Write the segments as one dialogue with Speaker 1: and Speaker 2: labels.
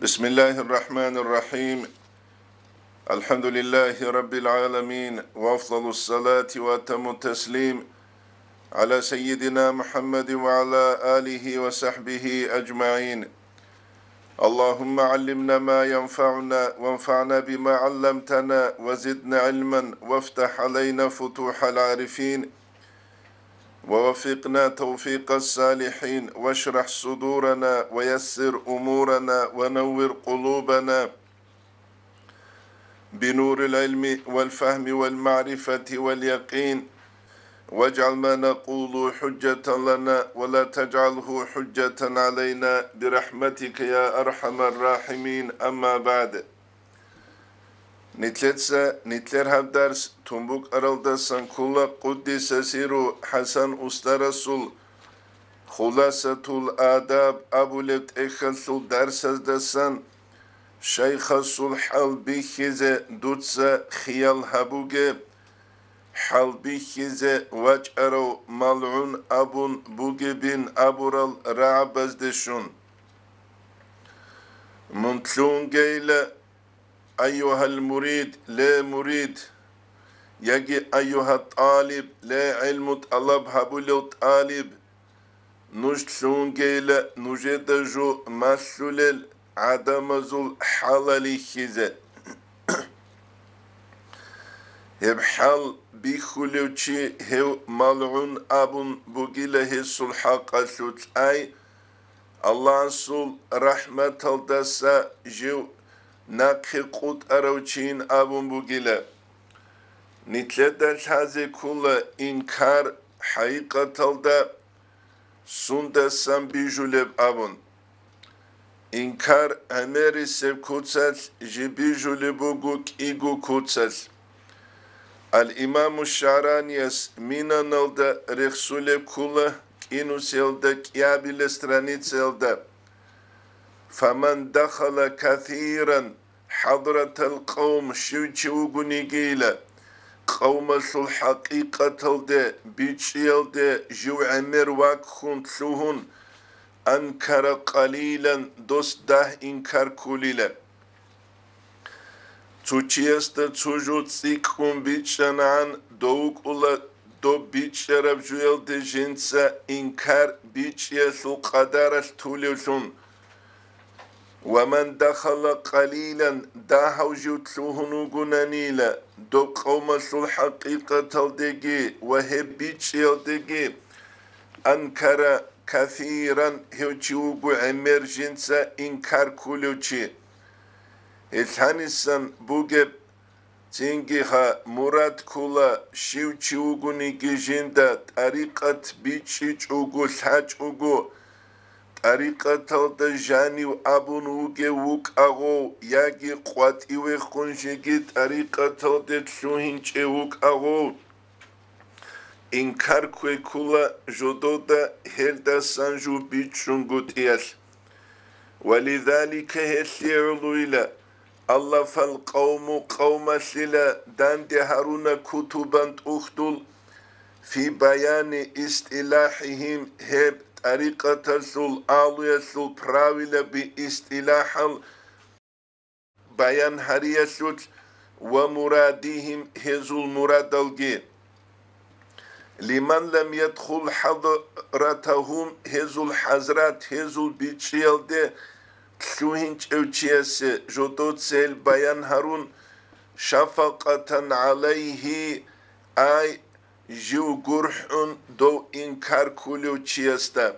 Speaker 1: Bismillahirrahmanirrahim. Elhamdülillahi Rabbil alemin. Ve afdalus salati ve etemmut teslim. Ala seyyidina Muhammedin ve ala alihi ve sahbihi ecma'in. Allahümme allimna ma yenfa'una ve enfa'na bima allamtana ve zidna ilmen ve iftah aleyna futuhal arifin. ووفقنا توفيق الصالحين واشرح صدورنا ويسر أمورنا ونور قلوبنا بنور العلم والفهم والمعرفة واليقين واجعل ما نقول حجة لنا ولا تجعله حجة علينا برحمتك يا أرحم الراحمين أما بعد Nitler habdars tumbuk araldasan kulla kuddise siru Hasan Usta Rasul Khulasatul adab abulet ekhalsul darsazdasan Şeyhasul halbihize dutsa khiyal habuge halbihize vaçaro mal'un abun bugebin abural ra'abazdeşun Muntlungeyle أيها المريد لا مريد يجي أيها الطالب لا علم طلب هبول طالب نجتلون جيلا نجد جو مسلل عدم زل حلالي خيزة يبحل بيخولوشي هو ملعون أبن بوغيلا هسول حق سوت أي الله سول رحمة الدسا جو Nakhi kut aravçin abun bugile. Nitledel haze kula inkar haikatalda sundasan bijuleb abun. İnkar emeri sev kutsal jibijulebu guk igu kutsal. Al-İmam-ı Şaraniyas minanalda rexsule kula inuselda kiyabile stranitselda. فمن دخل كثيرا حضرة القوم شوچوغني جيلا قوم سل حقيقة ده بيچيل ده جو عمر واكخون تلوهن أنكر قليلا دوست ده إنكار كليلا توچيست توجو تسيكون بيچن عن دوك أولا دو بيچرب جويل ده جنسا إنكار بيچيسل قدارش توليوشون ومن دخل قليلا داهو جوتلوهنو غنانيلا دو قوم سل حقيقة الدقي وهب بيتشيل دقي أنكر كثيرا هوچوغو عمر جنسا إنكار كولوچي الحانسان بوغب تنجيها مراد كولا شيوچوغو نيجي جندا طريقة بيتشيچوغو ساچوغو طريقة جاني وابون وجه وك أغو ياجي قواتي وخنجي طريقة تشوهنج وك أغو إنكار كوي كولا جدودا هلدا سانجو بيتشونغوت إيال ولذلك هسي علويلا الله فالقوم قوم سلا دان دي هارون كتبان أخدل في بيان استلاحهم هب طريقة سول آلية سول براويلة بإستلاح بيان هرية سول ومرادهم هزو المراد الجي لمن لم يدخل حضرتهم هزو الحزرات هزو البيتشيل دي تلوهنج اوچيس جدود سيل بيان هارون شفقة عليه أي جو جرحون دو إنكار كولو تشيستا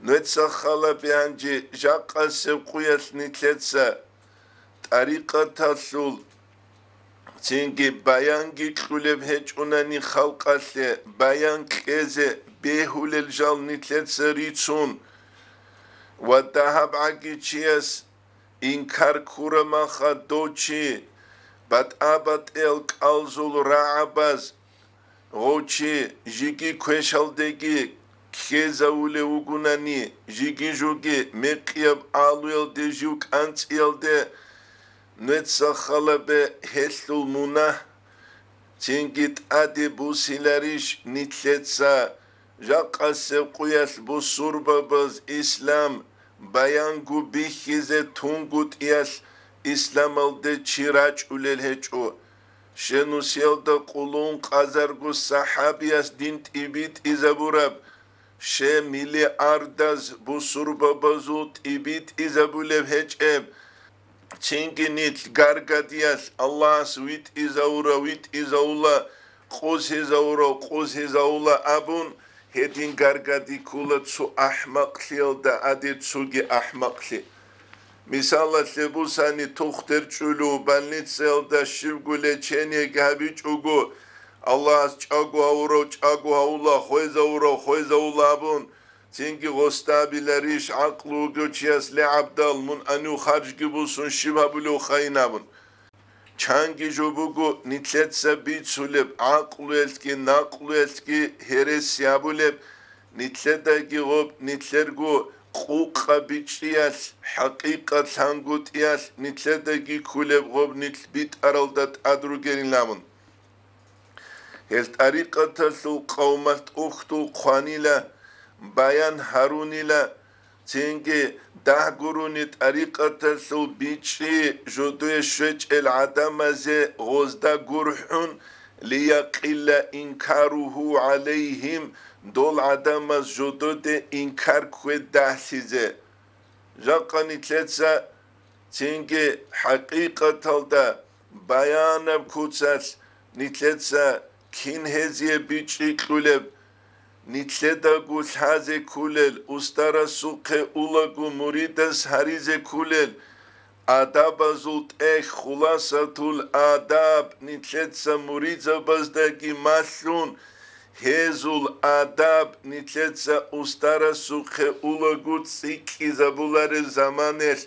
Speaker 1: نتسا خلا بيانجي جاقا سبقوية نتلتسا طريقة تسول تنجي بيانجي كلب هجوناني خلقا سي بيان كيزي بيهول الجال نتلتسا ريتسون ودهب عاقي تشيس إنكار كورما خدوشي بات آبات إلك ألزول رعباز غوچي جيكي كوشالدگي كيزاولي وغناني جيكي جوغي مقيب آلويل دي جوك أنتيل دي نتسا خلبه هسلو المناه تنجيت أدي بوسيلاريش نتلتسا جاقا سيقوياس بو سوربا باز إسلام bayan gu bihize tungut iyas İslamalde çiraç ulel heço şenusiyalda kulun qazargu sahabiyas dint ibit izaburab şe mili ardaz bu surbabazut ibit izabulev heçeb çinginit gargadiyas Allah'as vit izaula quz izaula abun hedin gargadi kula tsu ahmaqliyalda adet sugi ahmaqli Misalla sebusani tohter çulu balnitselda şivgule çene gabi çugu Allah çagu haula xoyzaula bun çünkü gostabileriş aklu göçyas le abdal mun anu harc gibusun şivabulu khaynabun çangi jobugu nitletse bitsulep aklu elki naklu elki heres yabulep nitleda gob nitlergu Quqa biçiyas, haqiqa tangutiyas, nitledagi kulev gob nitbit araldat adru gerinlamun. El tariqata su qawmat ukhtu qanila, bayan harunila, tingi dahguruni tariqata su biçi, joduye şveç el adamaze gozda gurhun, liyaqilla inkaruhu aleyhim, dol adamaz jodo de inkar kwe dahsize. Jaqa nitletsa tingi haqiqatalda bayanab kutsas nitletsa kin heziye biçikluleb nitleda gulhaze kulel ustara suqe ulagu muridas harize kulel adabazult khulasatul adab nitletsa muridza bazdagi maslun Hezul adab nitletsa ustara suqe ulagut siki zabulare zamanes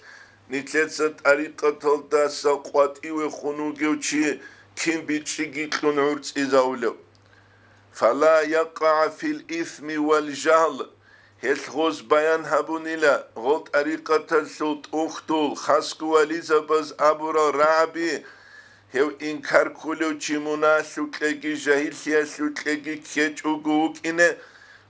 Speaker 1: nitletsa tariqatolda saqwati ve khunugevchi kim biçigi klunurts izaulo fala yaqa fil ithmi wal jahl hezgos bayan habunila gol tariqatal sut ukhtul khasku alizabaz abura rabi Hev inkar kulev çimuna sütlegi jahilsiye sütlegi keç uguk ine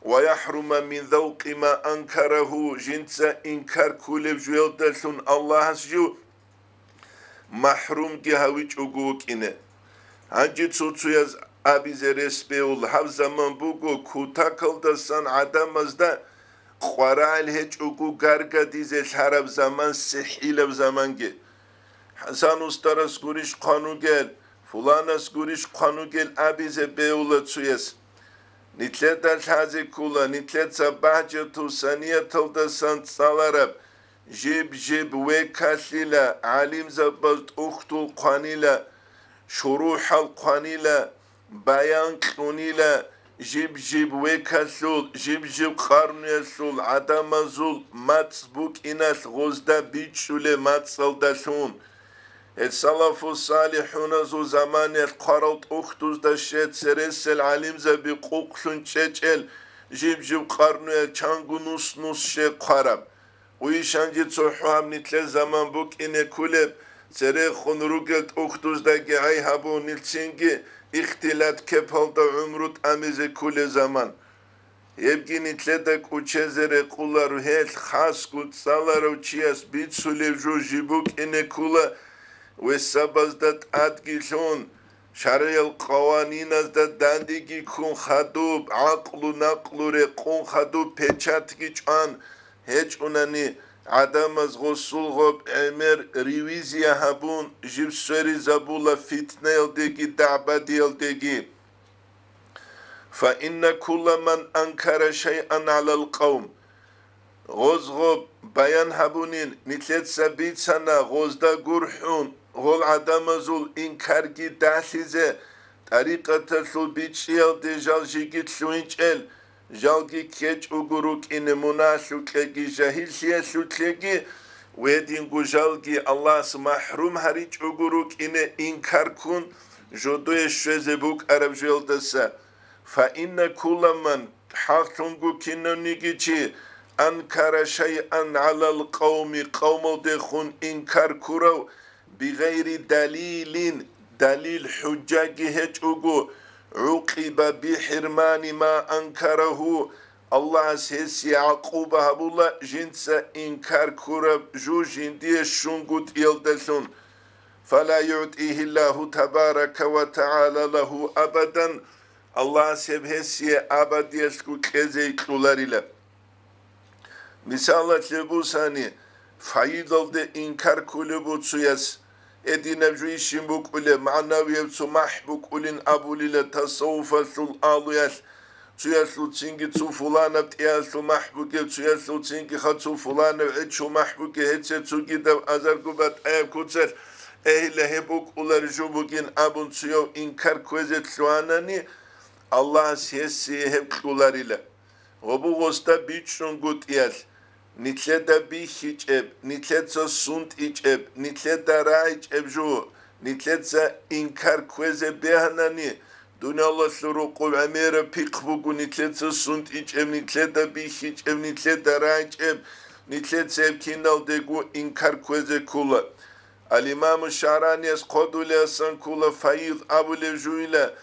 Speaker 1: ve yahruma min zavqi ma ankarahu jinsa inkar kulev juyeldasun Allah'as ju mahrum gehaviç uguk ine hangi tutsuyaz abize resbeul hav zaman bugu kutakıldasan adamazda Qwaral heç ugu garga dizel harab zaman sihilev zaman ge Hasan ustaras guriş kanu gel, fulanas guriş kanu gel abize beula tsuyes. Nitlet al kula, nitlet sabahcetu saniyetalda sant salarab, jib ve kaslila, alim zabalt uhtul kanila, şuruhal kanila, bayan kanila, jib ve kasul, jib karnuyasul, adamazul, matsbuk inas, gozda biçule matsaldasun. Et salafu salihuna zu zamanet qaralt uhtuzda şet seresel alimze bi quqsun çeçel jib qarnuya çangu nus şe qarab. Uyşanci tsohuam nitle zaman buk ine kuleb sere khunrugelt uhtuzda geay habu nilçingi ihtilat kepalda umrut amize kule zaman. Yebgi nitle de kuçezere kullar hel khas kutsalar uçiyas bitsulev jo jibuk ine kula Vesabazdat adgilun şariyel qawaninazda dandigi kun khadub aqlu naqlure kun khadub peçatgi çan hiç unani adamaz ghusul gob emer revizya habun jibseri zabula fitne eldegi da'badi eldegi fa inne kulla man ankara şey'an alal qavm Gozgob bayan habunin nitlet sabit sana gozda gurhun Gol adamazul inkargi dahlize tariqata sul biçiyal de jalgit suinçel jalgi keç uguruk ine munasuklegi jahilsiye sutlegi wedin gujalgi Allah's mahrum hariç uguruk ine inkar kun jodoye şezebuk arab joldasa fa inne kullaman hatungu kinonigici ankara şey'an alal kavmi kavmo dehun inkar kurav بغير دليل حجاج هجوغو عوقب بحرمان ما أنكره Allah ses Yaquba habula jinsa inkar kurab ju jindiye şungut yıldesun. فَلَا يُعْتِيهِ اللّٰهُ تَبَارَكَ وَتَعَالَى لَهُ أَبَدًا Allah sebhesiye abadiyesku kezeykular ile. Misalatlı bu sani faydalı inkar kulübü tsuyas edinevcu işin bu kule manaviyevcu mahbuk ulin abulile tasavvufasul aluyas tsuyaslu çingi tsu fulana ptiyaslu mahbuke tsuyaslu çingi hatsu fulana etçu mahbuke hetse tsu gidev azargubat ayak kutser ehle hebuk ular jubugin abun tsuyo inkar kwezet suanani Allah siyasi hep kular ile. O bu gosta biçun gut iyaz. Nitle da bi hiç eb, nitle tsa sunt iç eb, nitle da ra iç eb ju, nitle tsa inkar kweze behanani. Dünyala suru kul amere pik bugu nitle tsa sunt iç eb, nitle da bi hiç eb, nitle da ra iç eb, nitle tsa eb kindal degu inkar kweze kula. Al-İmam-ı Şaraniyes kodule san kula fayil abule juyla.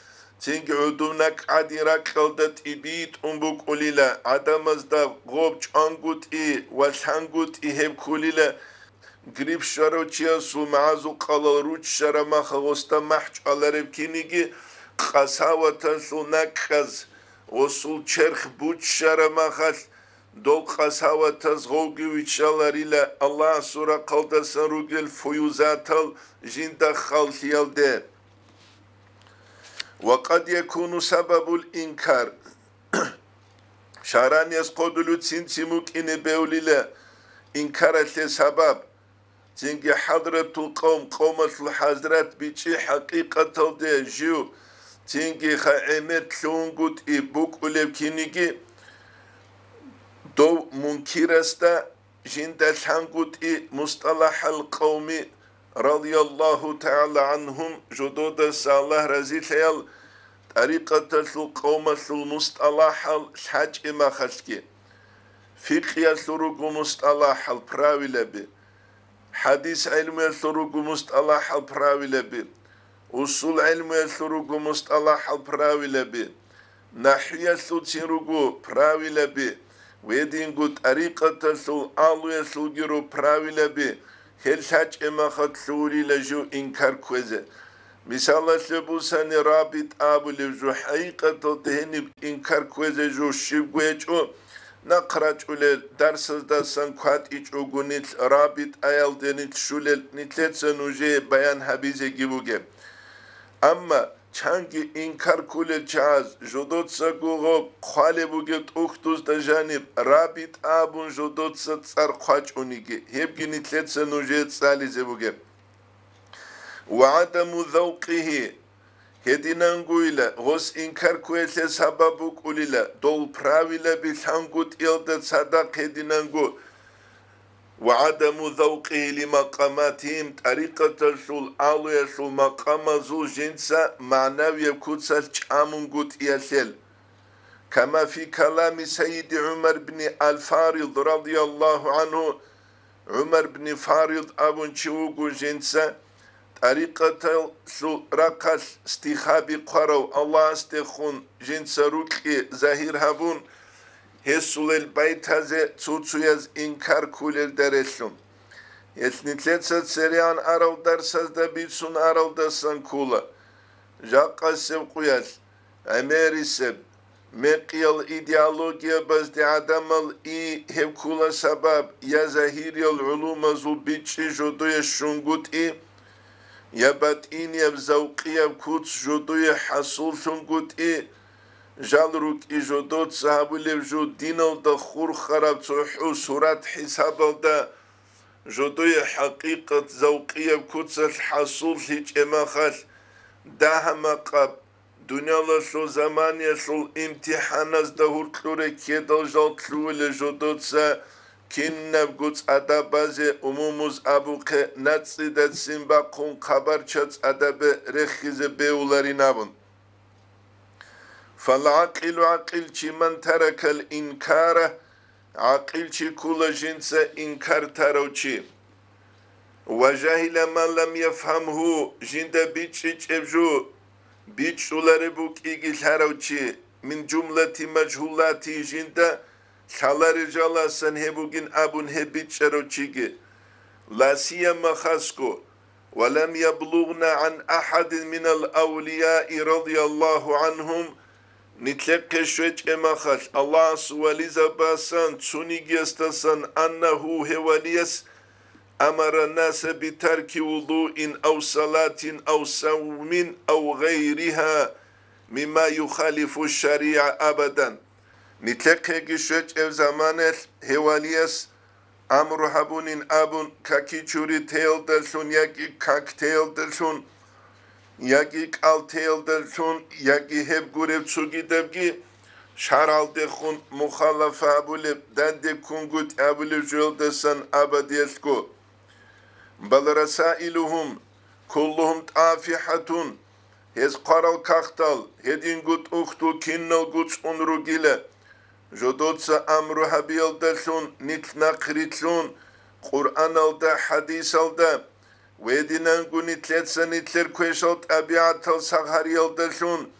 Speaker 1: Çünkü ödümnek adira kaldat ibit umbuk ulila. Adamızda gobç angut ve sangut hep kulila. Grip şaroçya su maazu kalal ruç şarama xagosta mahç alarev kinigi. Qasavatan su nakaz. Osul çerx buç şarama xas. Dol qasavatas gogi viçalarıyla Allah sura kaldasan rugel fuyuzatal jinda khalhiyalde. وقد يكون سبب الإنكار شاران يسقودلو تسنسموك إن بوليلا إنكار السبب تنجي حضرة القوم قومة الحضرات بيشي حقيقة الدي جو تنجي خائمت لونغوت إبوك ولبكينيجي دو منكرستا جند الحنغوت مصطلح القومي رضي الله تعالى عنهم جدود الله رزي خيال طريقة القوم المصطلح الحج إما خلقي فقه الثروق مصطلح البراوي لبي حديث علم الثروق مصطلح البراوي لبي أصول علم الثروق مصطلح البراوي لبي نحية الثروق براوي لبي ويدين قد طريقة الثروق الثروق براوي لبي هل حج اما خطلولي لجو انكار كوزه مثال سبو ساني رابط ابو لجو حقيقة تهني انكار كوزه جو شبويجو نقرأ جولي درس دستان كوات ايجو گونيت رابط ايال دنيت شولي نتلت سنوجه بيان حبيزه گيبوگه اما چانگي انكار كولي چاز جودوت سگوغو خالي بوگه توختوز دا جانب رابط آبون جودوت سر خواج اونيگه هبگي نتلت سنوجه تساليزه بوگه وعدم ذوقه هدينانگويلا غوس انكار كويسه سببو كوليلا دول براويلا بثانگوت يلدت صدق هدينانگو وعدم ذوقه لمقاماتهم طريقة الشول آلوية شول مقام زول جنسا معنوية كتسل چامنگوت يسل كما في كلام سيد عمر بن الفارض رضي الله عنه عمر بن فارض أبن چوغو جنسا طريقة الشول رقص استخابي قرو الله استخون جنسا روكي زهير هبون Hesulel baytaze tutsuyaz inkar kulel dereslum. Yetnitletsa seriyan arav dersaz da bitsun arav dasan kula. Jaqasev kuyaz. Ameriseb. Meqiyal ideologiya bazdi adamal hev kula sabab. Ya zahiriyal uluma zul bitçi joduya şungut ya batiniyev zavqiyev kuts joduya hasul şungut جالروك إجودوت صحابوليف جو دينو دا خور خراب صحو سورات حسابو دا جودوي حقيقة زوقية بكوتس الحصول هيج إما خاش دا هما قاب دنيا لشو زمانيا شو امتحاناز دا هورتلوري كيدو جال تلويل جودوت سا كيننا بكوتس أدا بازي أموموز أبوكي ناتسي داد سيمبا قون خبر چاتس أدا برخيز بيولاري نابون فالعقل عقل چي من ترك الإنكار عقل چي كل جنس إنكار ترو چي وجاهل من لم يفهمه جند بيچ ابجو بيچ شولر بوك إيجي ترو چي min cumleti meçhulati jinda şalari jalasan hebugin abun hebitçero çigi la siyama khasko ve lem yabluğna an ahadin minel evliyai radiyallahu anhum nitlekke şveç emakhal Allah suvaliza basan tsuni gestasan annahu hevaliyas amara nase bi terki vudu'in ev salatin ev savmin ev gayriha mimma yukhalifu şeria abadan. Nitlekke gişveç ev zamanel hevaliyas amru habunin abun kaki çuri teeldelsun yaki kak teeldelsun yaki kal teeldelsun yaki hep gurev tsugi devgi şaral dehun muhalafa abule dende kungut abule jöldesan abadiyelko bal rasailuhum kulluhum tafihatun hez qaral kaktal hedin gut uhtu kinnal gut unru gile jodotsa amru habiyeldelsun nit nakritsun Kur'an alda hadis alda Vedinen gunitletsa nitler kweşalt abiatal saghariyeldelsun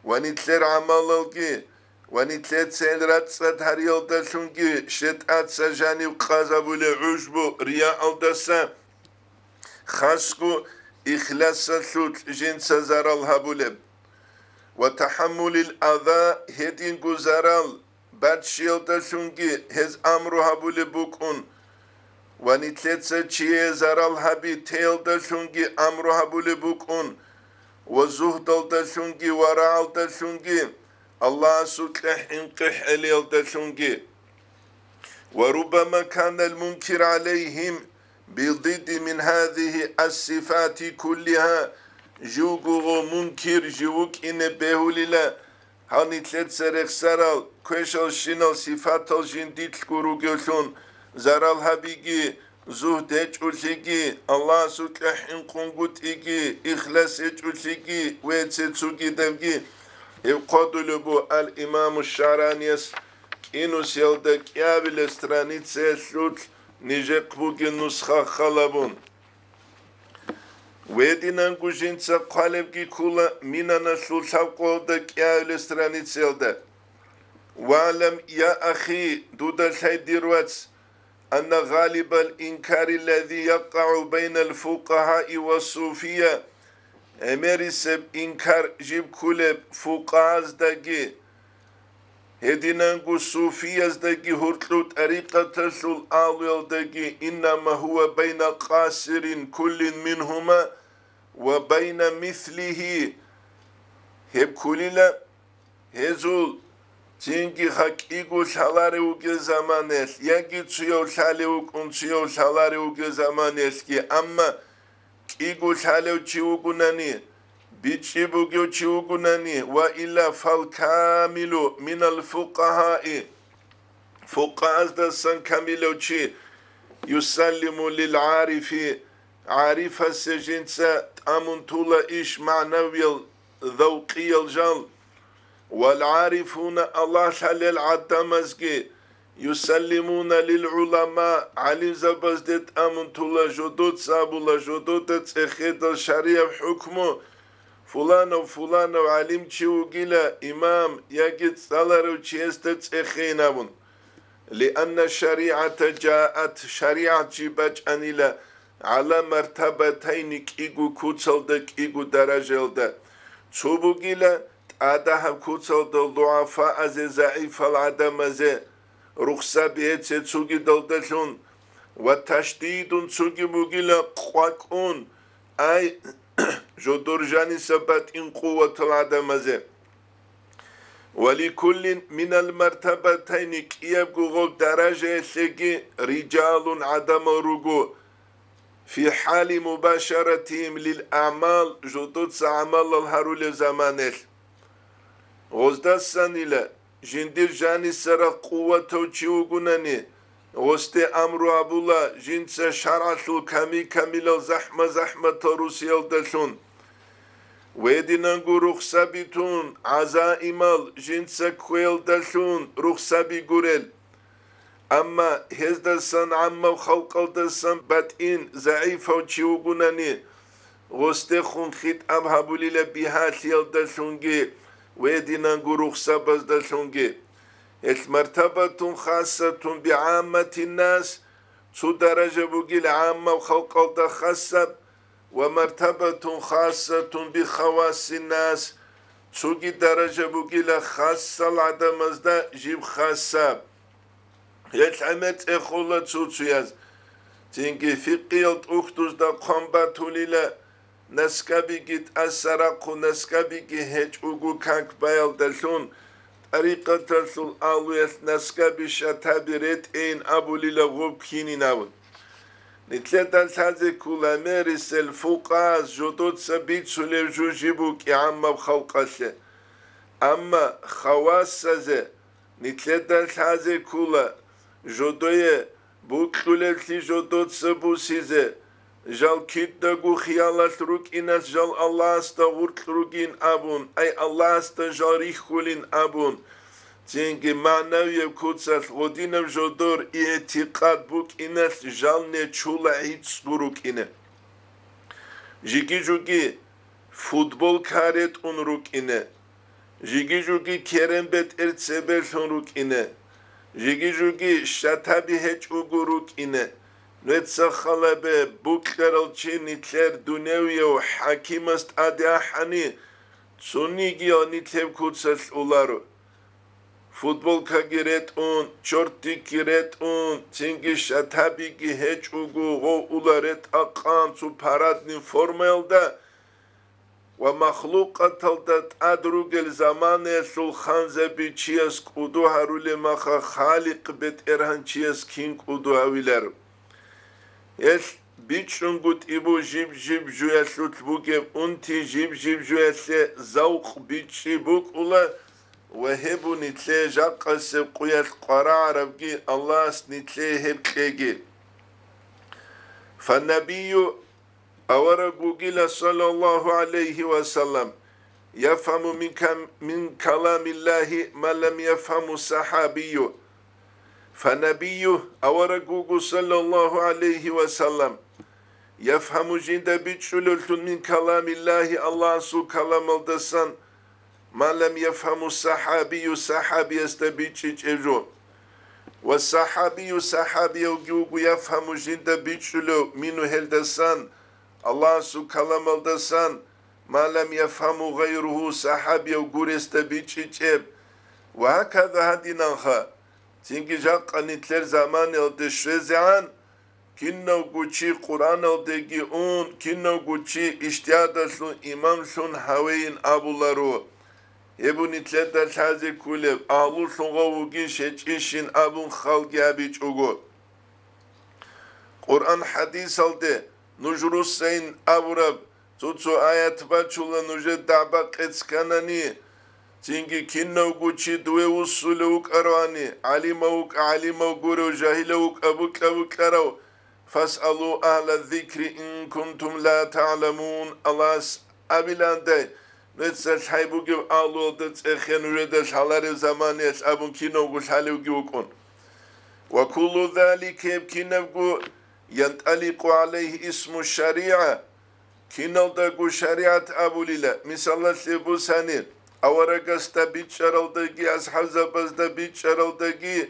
Speaker 1: ve nitler amalılgi ve nitletsa elratsa tariyeldelsun ki şetatsa janiv qazabule ujbu riya aldasa khasku ikhlassa sut jinsa zaral habule ve tahammulil adha hedin guzaral batşiyeldelsun ki hez amru habule bukun ve nitletsa çiye zaral habi teeldelsun ki amru habule bukun ve zuhdaldelsun ki ve ra'aldelsun ki Allah'a sutleh inkih eliyeldelsun ki ve rubbama kanel munkir aleyhim bildidi min hâzihi as-sifati kulliha jugu munkir juvuk ine behulile hanitletsa reksaral kweşal şinal sifatal jindit kuru gölsun zaral habigi zuhd eçulsigi Allah sutleh kungut igi ihlas eçulsigi ve tsetsugi devgi ev kodulu bu al imamu şaraniyes inus yelde kâbile stranitse sut nijek bugün nuskha khalabun ve dinan gujinsa kalevgi kula minana sul savkoda kâbile stranitse yelde Valem ya ahi dudal haydirvats أن غالب الإنكار الذي يقع بين الفقهاء والصوفية أمرسب إنكار جيب كل فقهاء هدينانغو صوفية هرتلو طريقة تسل آويل إنما هو بين قاصر كل منهما وبين مثله هب كلنا هزول Çünkü hakiku şalari uge zaman es, yagi tsuyo şale ukun tsuyo şalari uge zaman es ki ama kiku şale uçi ugunani, biçi buge uçi ugunani, ve illa fal kamilu minal fuqahai, fuqahazda san kamile uçi, yusallimu lil arifi, arifa sejinsa amuntula iş manaviyel, zavqiyel jal, والعارفون الله حلال عدامزكي يسلمون للعلماء علي زبزدت أمن تولا جدود سابولا جدود تخيط الشريعة حكمه فلان وفلان وعلم تشوغيلا إمام يجد صلر وتشيست تخينابون لأن الشريعة جاءت شريعة جباج أنيلا على مرتبتين كيغو كوتسل كيغو درجة تشوبوغيلا Adaha kutsalda duafa aze zaifal adamaze ruhsa biyetse tsugi daldasun ve taşdidun tsugi mugila kwakun ay jodurjani sabat in kuvvetul adamaze ve li kullin minel mertebeteyni kiyebgu gol derece segi ricalun adama rugu fi hali mübaşeretihim lil a'mal jodutsa amal al harule zamanel Gozdasan ile jindir jani sara kuvveto çiugunani Goste amru abula jinsa şarasul kami kamila zahma tarusiyal delsun Vedinangu ruhsabitun azaimal jinsa kuel delsun ruhsabi gurel Amma hezdasan amma khalqaldasan batin zayıfa çiugunani Goste khun khit abhabulile bihatiyal delsungi ويدينا رخصة بزدلونجي المرتبة خاصة بعامة الناس شو درجة بوجي العامة وخلق خاصة ومرتبة خاصة بخواص الناس شو درجة بوجي خاصة العدم ازدا جيب خاصة يتعمت اخولة شو تنجي فقه الأختوز دا قنباتو ليلة نسكبي جيت أسرقو نسكبي جي هج أغو كانك بايل دلون طريقة تلسل آلوية نسكبي شتابي ريت اين أبو ليلة غوب كيني ناون نتلت التازي كولا ميرس الفوقاز جدود سبيت سوليو جو جيبو كي عما بخلقاسي أما خواس سازي نتلت التازي كولا جدوية بوكلولتي جدود سبو سيزي جال كيدغو خيالات روك إناس جال الله استغورت روكين أبون أي الله استجاريخ خولين أبون تينجي معنوية كوتسات غدينم جدور اعتقاد بوك إناس جال نيچولا عيدس بروك إنا جيجي جوگي فوتبول كارت اون روك إنا جيجي جوگي كرم بيت ارتسبل روك إنا جيجي جوگي شتابي هج اوگروك إنا نتسا خلابه بوكرالچي نتلر دونيوية وحاكيم است اديا حاني تسونيگي نتلر كوتسل اولارو فوتبول كاگيرت اون چورتي كيرت اون تنگي شتابيگي هج اوگو غو اولارت اقان سو پارادنين فورمال دا ومخلوقة تلدت أدروج الزمان يسول خانزة بيتشيس قدو هارولي مخا خالق بيت إرهان تشيس كين قدو هاويلر يس بيتشون قد إبو جيب جيب جو يسلو تبوكيب انتي جيب جيب جو يسلي زوق بيتشي بوك أولا وهبو نتلي جاقا سبقو يسقرا عربكي الله سنتلي هبكيجي فالنبي أورا قوغيلا صلى الله عليه وسلم يفهم من كلام الله ما لم يفهم الصحابي فنبي أورا قوغو صلى الله عليه وسلم يفهم جند بيتشللت من كلام الله الله سو كلام الدسان ما لم يفهم الصحابي يستبيتش اجو والصحابي قوغو يفهم جند بيتشلو منو هلدسان الله سو كلام الدسان ما لم يفهم غيره صحابي وغورست بيتشيب وهكذا هديناها تيجي جاق نتلر زمان الدشزعان كنو غوچي قرآن الدگي اون كنو غوچي اشتيادسون امامسون هوين ابولارو يبو نتلر دلحازي كولب آلو سنغوغين شچيشين ابون خلقي ابيچ اوغو قرآن حديث الده نجروس سين أورب توتو آيات باتشولا نجد دعبا قدسكاناني تينجي كنو قوشي دوي وصولوك أرواني علموك قرو جاهلوك أبوك أرو فاسألوا أهل الذكر إن كنتم لا تعلمون الله أبلان دي نتسل حيبوك ألو دت إخيان وردش حلار زمان يس أبون كنو قوش حالوك يوكون وكل ذلك يبكي ينطلق عليه اسم الشريعة كينال دقو شريعة أبو ليلة مثال سيبو سانير أورقس تبيت شرال دقي أصحاب زبز دبيت شرال دقي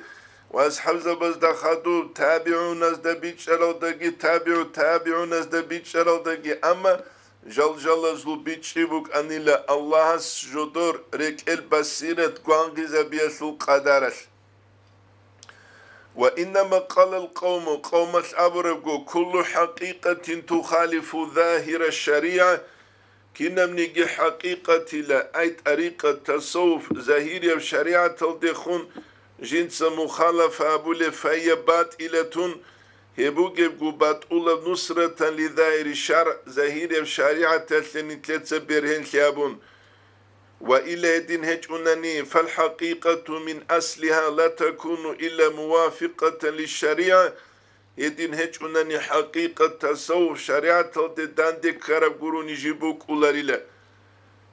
Speaker 1: وأصحاب زبز دخدو تابعون از دبيت شرال دقي تابعون از دبيت شرال دقي أما جل زلو بيت شبوك أنيلا الله جدور رك البصيرة قوانغي زبيسو قدرش وإنما قال قوم أبرقوا كل حقيقة تخالف ظاهر الشريعة كنا منيجي حقيقة لا أي طريقة تصوف ظاهرية الشريعة تلدخون جنس مخالفة أبولي فهي باطلة هبوغي بات أولا نصرة لظاهر الشرع ظاهرية الشريعة تلتني تلتسا برهن ثيابون وإلى دين هجونني فالحقيقة من أصلها لا تكون إلا موافقة للشريعة يدين هجونني حقيقة تصوف شريعة الدان دي كرب قرون يجيبوك أولاريلا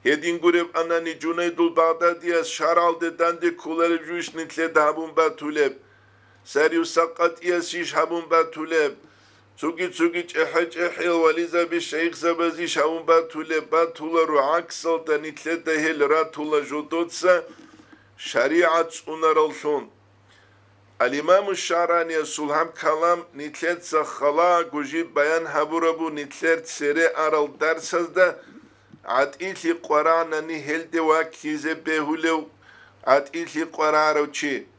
Speaker 1: يدين قرب أنني جنيد البغدادية شرع الدان دي كولار جوش نتلي دهبون باتولب ساريو سقط يسيش هبون باتولب تسوكي چحل وليزا بالشيخ زبزي شاون باتولا رو عكسل تنتلت هل راتولا جودوتسا شريعة سونرالشون الإمام الشعراني السلام كلام نتلت سخلا جوجيب بيان هبوربو نتلت سري أرال درسز ده عتيلي قرآن نهل دوا كيزة بهولو عتيلي قرآن روشي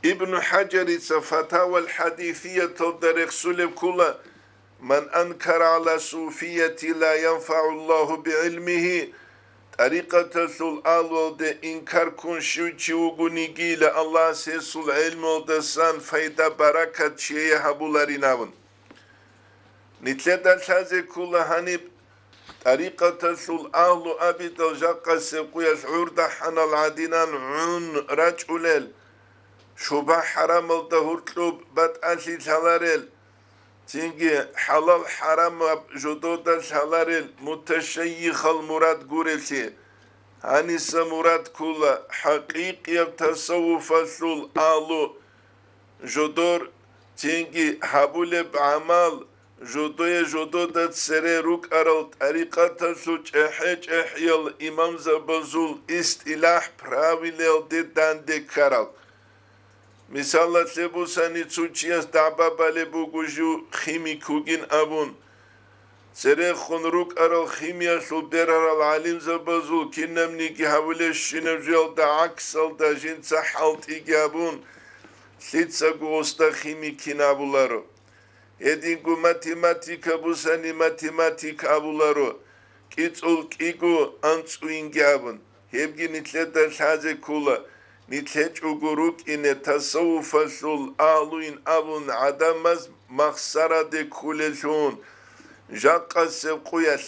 Speaker 1: ابن حجر فتاوى الحديثية تدرق سلب كل من أنكر على صوفية لا ينفع الله بعلمه طريقة الآل ده إنكار كن شوچي وغنيجي الله سيسول علم ودسان فايدة بركة شيء هبولاريناون نتلد الشازي كل هنب طريقة الآل أبيت الجاقة سيقوي العرد حنا العدينان عن رجلل شوبا حرام الدهورتلوب بات أشي شالاريل تينجي حلال حرام جدود شالاريل متشيخ المراد قريسي هانيس مراد كولا حقيقي تصوف السول آلو جدور تينجي حبول بعمال جدود سري روك أرال طريقة سوچ احيال إمام زبزول استلاح براويليل ديدان دي كارال مثلا سبوساني تسوچياس دعبابا لبوغوجو خيميكوغين أبون سري خنروك أرال خيميا سلدر أرال عليم زبازول كنم نيكي حولي شنرجل دا عكسل دا جنسا حالت إيجابون سيتسا غوستا خيميكين أبولارو يدينكو ماتيماتيكا بوساني ماتيماتيك أبولارو كيتول كيكو أنسو إنجابون هبجي نتلتا شازي كولا نتلج أغروك إن تصوف السول آلوين أبون عدمز مخسرة دي كولشون جاقا سيقويش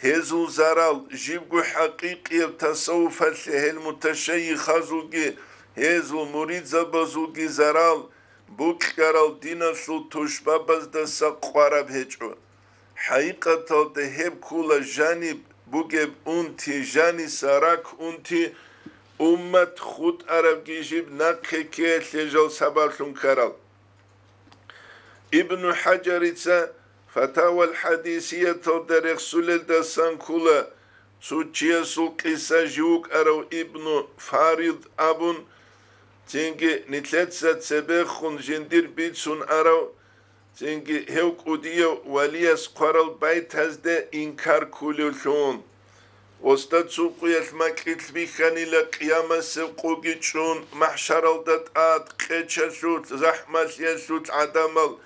Speaker 1: هزو زرال جيبغو حقيقي تصوف السهل متشيخ زوغي هزو مريد زبزوغي زرال بوك كارال دينا سو تشبابز دا سقوارب هجو حقيقة دهب كولا جانب بوغب انتي جاني سراك انتي أمت خود عرب جيجيب نقه که تجل سبالشون كارال ابن حجر فتاوى الحديثية تدرق سلل دسان كولا سوچيا سو قصة جوك أرو ابن فارض أبون تنجي نتلتسة سبخون جندير بيتسون أرو تنجي هوك أديو وليس قرال بيت هزده إنكار كولشون وستاد سوقي المكيت بيخاني لقيامة سوقوكي تشون محشر الدات قيتشا سوت زحمة يسوت عدمل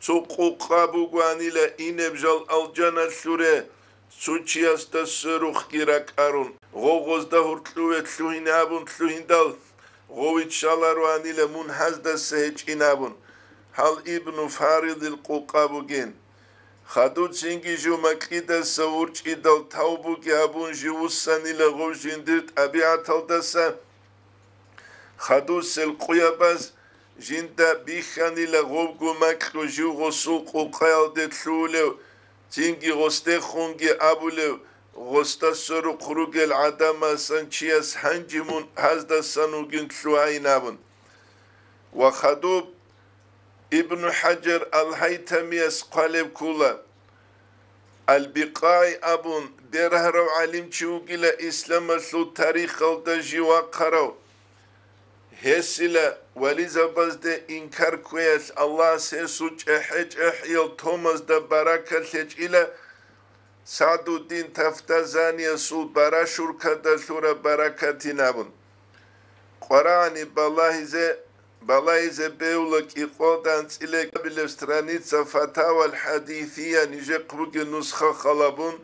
Speaker 1: سوقو قابوغواني لإنب جال الجنة سورة سوچي استسروخ كيراك أرون غوغوز دهور تلوه تلوهين أبون تلوهين دال غويت شالارواني لمنحز دا سهج إنابون هل ابن فارض القوقابوغين خدود سنگی جو مکیده سورچ ایدال تاوبو گیابون جووسانی لغو جندرد ابیعت الدسا خدود سل قیابز جنده بیخانی لغو گو مکلو جو غسول قوقایل دتلولو تینگی غسته خونگی ابولو غسته سرو قروگل عدم سنچیس هنجمون هزده سنوگین تلوهی نبون و خدود ابن حجر الهيثمي قالب كولا البقاء أبون درهرو علم چوغلا إسلام سو تاريخ الدجي وقرو هسلا وليزا بزد إنكار كويس الله سيسوچ احيال توماس دا بركة لجئلا سعد الدين تفتزاني سو براشور كدا سورة بركة نابون قرآن بالله بيولك إقودان إليك بالسترانيتسا فتاوى الحديثية نجيق بوغي نسخة خلابون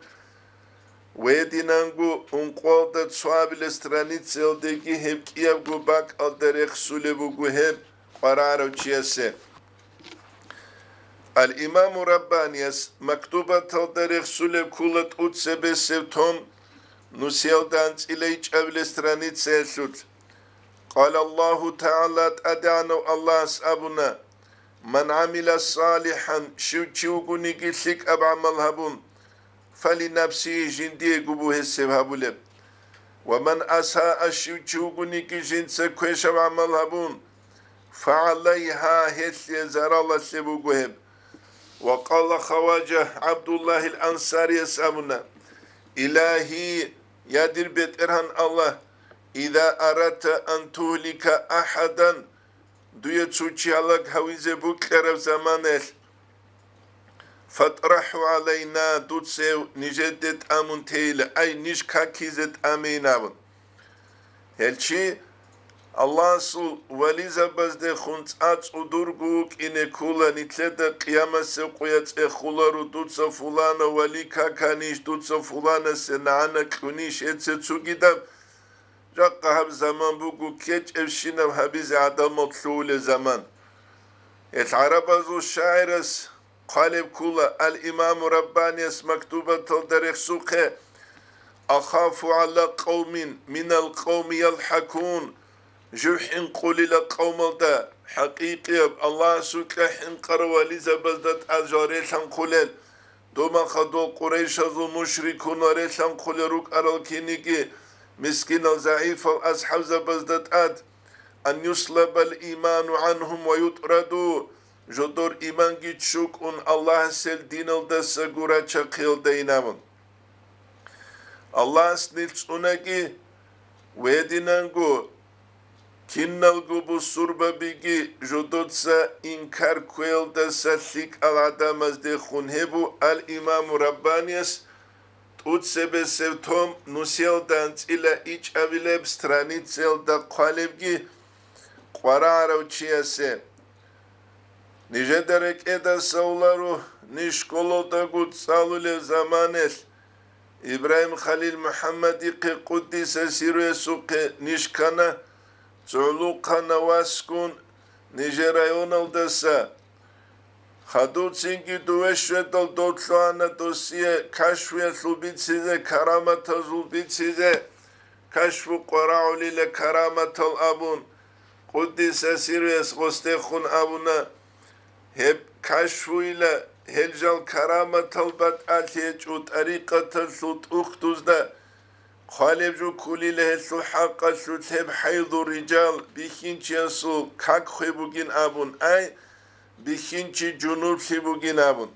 Speaker 1: ويدينانغو انقوضة سواب بالسترانيتسا الدقي هب كيابغو باك الدريخ سوليبوغو هب قرارو چيسي الإمام ربانيس مكتوبة الدريخ سوليب كولت أتسبه سبتهم نسيودان إليك بالسترانيتسا يسوت قال الله تعالى أدعنا الله أبنا من عمل صالحا شوغوني قلتك أبعمل هبون فلنفسه جندي قبوه السبهبولب ومن أساء شوغوني قلتك كويش أبعمل هبون فعليها هسي زرالة سبوغوهم. وقال خواجه عبد الله الأنصاري يسامنا إلهي يدير بيت إرهان الله إذا أردت أن تهلك أحدا دوية تشوشيالك هويزي بوكلر زمانه فاطرحوا علينا دوتسيو نجدت أمون تيل أي نشكا كيزت أميناون هلشي الله سول وليزا بزده خونت أتس ودورغوك إنه كولا نتلد قيامة سيقويت إخولارو دوتسا فولانا ولي كاكانيش دوتسا فولانا سنعانا كونيش اتسو جدام جاقا هب زمان بوغو كيج افشينم هبيز عدم مطلول زمان العربازو الشاعرس قالب كولا الإمام ربانيس مكتوبة تلدرخ سوقه أخاف على قوم من القوم يلحكون جوحين قولي لقوم دا حقيقي الله سوكا حنقر وليزا بزدت أجاري سنقولل دوما خدو قريش ذو مشركون ريسان قولروك أرالكينيكي مسكين الزعيف الأصحاب زبزدت أن يسلب الإيمان عنهم ويطردوا جدور إيمان جيتشوك أن الله سل دين الدس قرى شقيل دينامن الله سنلت أنكي ويدينانغو كنالغو بسربة بيجي جدودسا إنكار كويل دسا ثيك العدام ازدي خونهبو الإمام ربانيس تود سبه سوتوم نوسيل دانت إلا إيش أبيلب سترانيت سيل دا قالبجي قرارو چياسي نجدرك إدا سولارو نشكولو دا قد سالو لزمانل إبراهيم خليل محمد قدس سيرو يسوق نشكنا زعلوقا نواسكون نجرايون الدسا خدود سينكي دوشوة دل دوتلوانا دوسية كشوية ثلبيت سيزة كرامة ثلبيت سيزة كشف قراعو ليلة كرامة الأبون قدس سيرو يسغستيخون أبونا هب كشفو إلى هلجال كرامة البات أليج وطريقة الثلط أختوز دا خالب جو كولي لهسو حقا سوتب حيض الرجال بيخينچي يسو كاك خيبوغين أبون أي بيخينچي جنوب خيبوغين أبون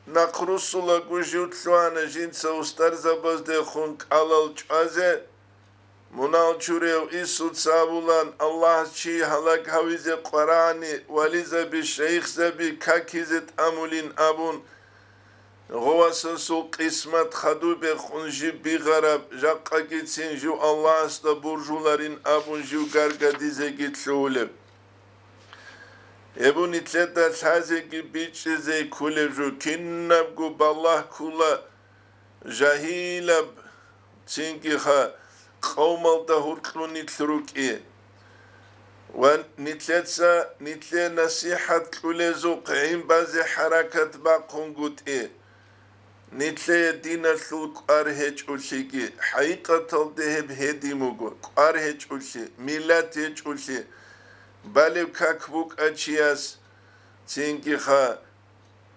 Speaker 1: نقرسو لغوشيوت سوانا جنسا استرزا بزده خونك علال چازه منال چوريو إسو تسابولان الله چي حلق حويزي قراني وليزا بشيخ زبي كاكيزت أمولين أبون غواسسو قسمت خدو بخونجي بغرب جاقا گيتسين جو الله استا برجولارين أبون جو غرغا ديزي گيتلولب ابو نتلتا تازيگي بيچ زي كولب جو كنب گو بالله كولا جاهيلب تينكي خا قومال دا هرقلوني تلروكي ونتلتسا نتلي نصيحة كوليزو قعين بازي حركة باقون قوت نتلي دينا ثلق أرهج أولشيكي حقيقة الدهب هدي موغو أرهج أولشي ميلات هج أولشي بالب كاكبوك أجياس تينكي خا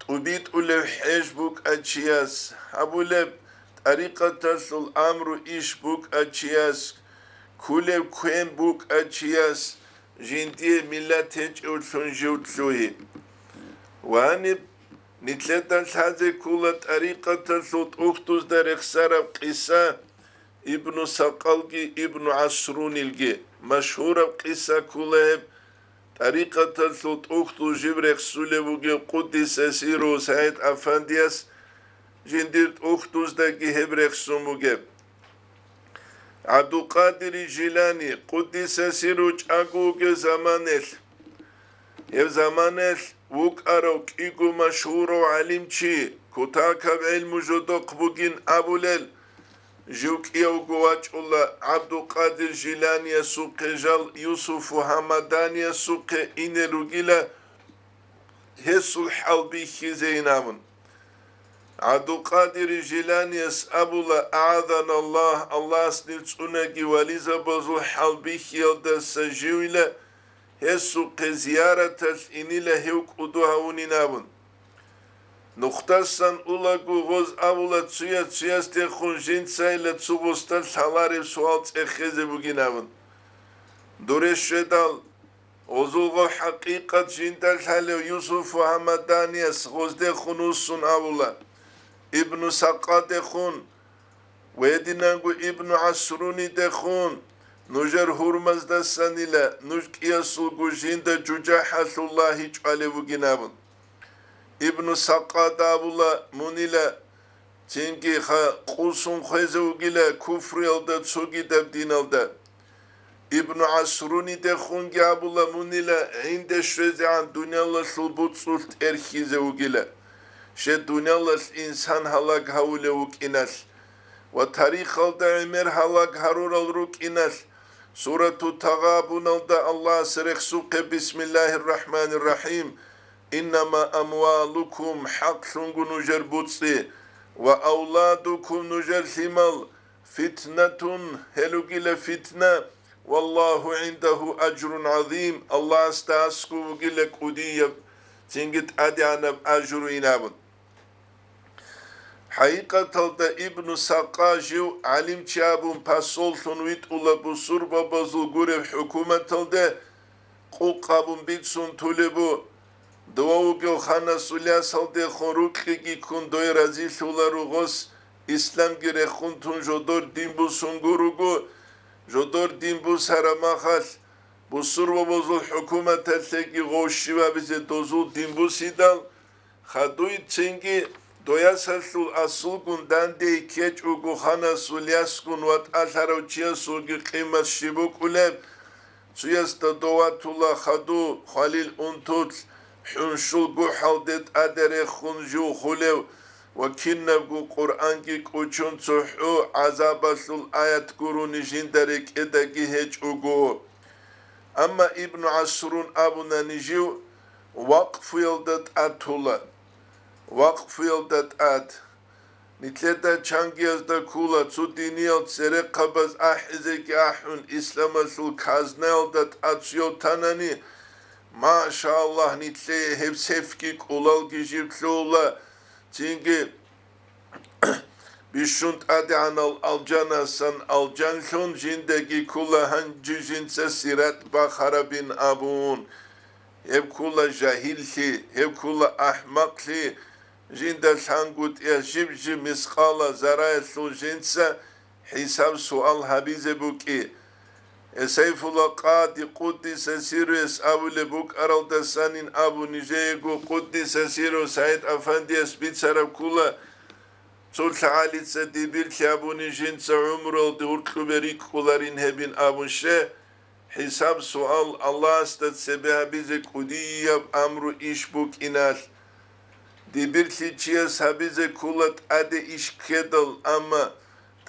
Speaker 1: تبيت أولو حيش بوك أجياس أبولب طريقة تصل أمر إيش بوك أجياس كولب كوين بوك أجياس جندي ميلات هج أولشون جوتلوهي وانب نتلتن هذه كل طريقة صوت أختوز در اخسارب قصة ابن سقلقي ابن عصرون الجي مشهورة قصة كلها طريقة صوت أختوز جبر اخسوله بوغي قدس سيرو سعيد أفندياس جندير أختوز داكي هبر اخسوم بوغي عبد القادر جيلاني قدس سيرو جاقوغي زمانل يب زمانل وك أروك إيقو مشهور وعلم چي كتاكب علم جدق بوغين أبولل جوك إيوغو واج الله عبد القادر جيلاني سوق جل يوسف وحمداني سوق إن رجلا هسو الحلبي خزينامن عبد القادر جيلاني أبولا أعاذنا الله سنتسونكي وليزا بزو الحلبي خيال سجيولا هسو قزيارة إنيلا هيوك أدوها ونينابن نختسن أولاغو غوز أولا تسويا ستيخون جنسا إلا تسوبوستان سالاريب سوال تأخيزي بوغينابن دوريش شدال ozulgo hakikat jindal hale Yusuf Hamadaniya sgozde khunusun avula İbn Sakka dekhun Wedinangu İbn Asruni dekhun Nujer hurmazda sanile nujkiyasul gujinda cucahatullah hiç alevu ginabun İbn Sakka davula munile çünkü qusun khwezu gile kufri alda tsugidab dinalda İbn Asruni dekhun gabula munile inde şrezian dunyalı sulbutsult erhize ugile Şe dunyalı insan halak havule ukinas ve tarih alda ömer halak harur alruk inas Suratu Tagabun alda Allah sırıksuke Bismillahirrahmanirrahim İnnama amvalukum haksungu nujer butsi ve avladukum nujer simal fitnetun helugile fitne Wallahu indahu ecrun azim Allah astasku gile kudiye Çingit adyanab ajru inabun Hakikatalda İbn Sakka jiv alim çabun pasol sunvit ula busur babazul gurev hükümetalda kul kabun bitsun tulebu Duavu gyo khana sulya salde khoruk ki kun doy razi sularu gos İslam gire khuntun jodor dimbu sungurugu jodor dimbu saramakhas busur babazul hükümetalda ki goşiva bize dozul dimbu sidal khaduy çingi Doyasasul asul gundan de keç ugu khana sulyas kun vat asarauçya sulgi kıymas şibuk uleb Suyasta dovatullah khadu Khalil untut Hunşul gu haldet adere khunju khulev Ve kinnev gu Kur'an ki kuçun suhu azabasul ayat guru nijinderek edegi heç ugu Ama İbn Asrun abuna nijiv Vakf yıldat atullah Vakf yıldat at. Nitleda çangiyazda kula su diniyal tsere kabaz ahizeki ahun İslamasul kazne yıldat atsyo tanani. Maşallah nitleye hep sefki kulal gijipli ola. Çünkü bişunt adi anal alcana san alcan son jindegi kula hancı jinse sirat bakhara bin abun. Hep kula jahilli, hep kula ahmakli. Jinda sangut ya jibji miskala zaraya suljensa hisab sual habize buki. Eseyfullah qadi kuddise siru esavule buk aralda sanin abu nijeyegu kuddise siru Said Efendi esbit sarab kula sulh alitse dibir ki abu nijinsa umrol durtlu berik kularin hebin abu şe hisab sual Allah astat sebeha bize kudiyab amru iş buk inas Dibir ki çiyas habize kulat ade iş kedal ama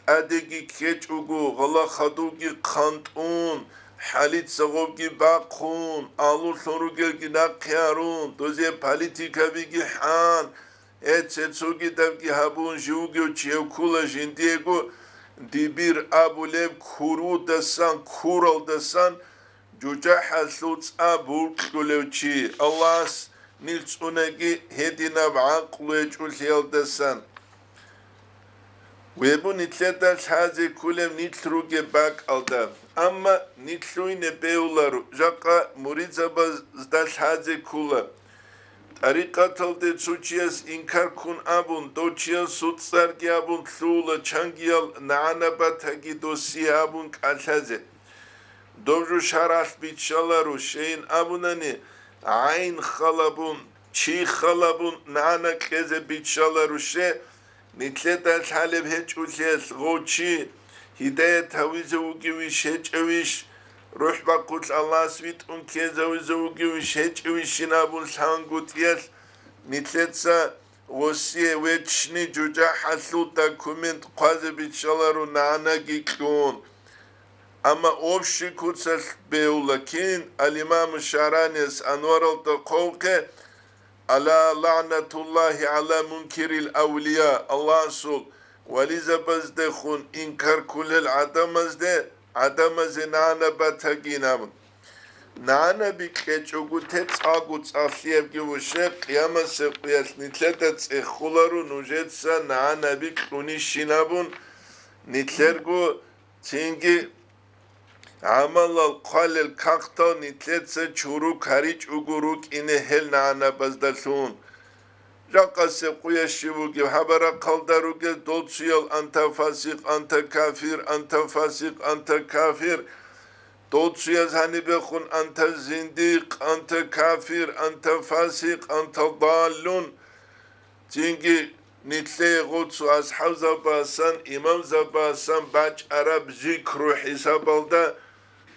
Speaker 1: adegi keç ugu gala khadugi kantun halit sagovgi bakun alur soru gelgi nakyarun doze politika bigi han etsetsugi davgi habun jugi çevkula jindiego dibir abulev kuru dasan kural dasan cuca hasuts abul kulevçi Allah's nilts unagi hedina baqlu echul yaldasan ve bu nitleden hazi kulem nitruge bak alda ama nitluyne beular jaka murizabazda hazi kula tariqatalde suçiyas inkar kun abun doçiyas sutsar gyabun sula çangiyal naanabat hagi dosiyabun kalhaze Dobru şaraf bitşalaru şeyin abunani ayn khalabun çi khalabun nana keze bitşalaru şey Nitletal haleb heç ules goçi hidayet havize ugiviş heç eviş ruh bakut Allah svit un keze havize ugiviş heç eviş şinabun sangut yes nitletsa vosiye veçni cuca hasuta kument qaze bitşalaru nana giklun ama obşi kutsas beulakin al-imam Şaranes Anvar al-Taqavke ala la'natullahi ala munkiril awliya Allah sul valiza bazde khun inkar kulel adamazde nana bataginam nana bi keçugu tetsagu tsafiev givushe qiyama se qiyas nitleta tskhularu nujetsa nana bi kunishinabun nitlergu çingi Amalal qalel kakta nitletse çuruk hariç uguruk ine hel naana bazdalsun. Jakase kuyaşivu gibi habara kaldaru ge doltsuyal anta fasik anta kafir anta fasik anta kafir. Doltsuyaz hani bekun anta zindik anta kafir anta fasik anta dallun. Çünkü nitle gutsu ashab zabasan imam zabasan baç arab zikru hisabalda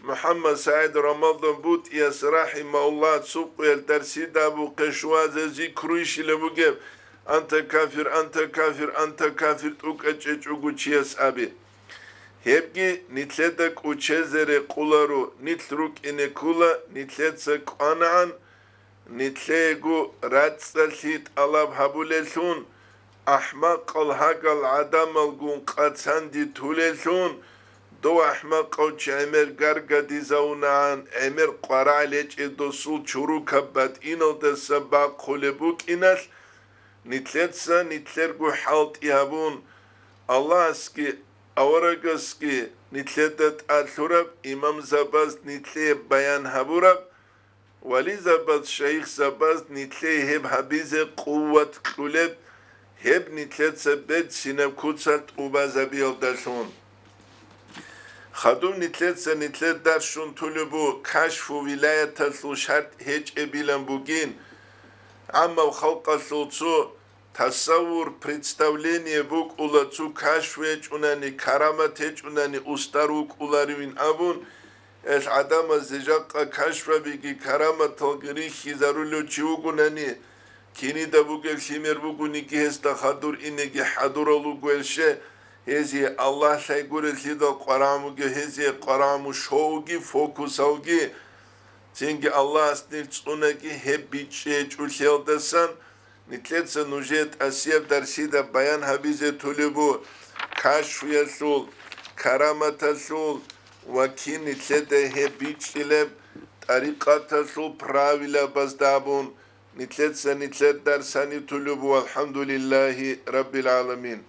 Speaker 1: Muhammed Said Ramazan but yas rahimahullah suqel dersi da bu keşvaze zikru işile bu geb anta kafir anta kafir anta kafir ukaçeç uguçiyas abi hepki nitledek uçezere kularu nitlruk ine kula nitletse qanan nitlegu ratsalhit alab habulelsun ahmaq al hagal adam al gun qatsandi tulelsun دو احمق او چه امر گرگا دیزاونان امر قرالیچ ادوسول چورو کبت اینو دسا با قلبوک اینش نیتلتسا نیتلرگو حالت ایهبون الله اسکی اورگسکی نیتلتت ارثورب امام زباز نیتلی بیان هبورب ولی زباز شیخ زباز نیتلی هب حبیز قوت قلب هب نیتلتسا بد سینب کودسلت اوبازبیل درشون Xadum nitletsa nitlet der şun tulubu kaşfu vilayetaslu şart hiç ebilen bugün ama halka sulcu tasavvur представление buk ulacu kaşfeç unani karamat unani ustaruk ularivin abun es adama zecakka kaşfa bigi karamat talgiri hizarulu çivugunani kini da bugel şimir buguni ki hesta hadur inegi hadur olu güelşe hezi Allah sayguresi de qaramu ge hezi qaramu şovgi fokusavgi çünkü Allah asnil çunaki hep biçe çulşeldesan nitletsa nujet asiyab dersi de bayan habize tulubu kaşfiyasul karamatasul vakin nitlete hep biçile tarikatasul pravila bazdabun nitletsa nitlet dersani tulubu elhamdülillahi rabbil alamin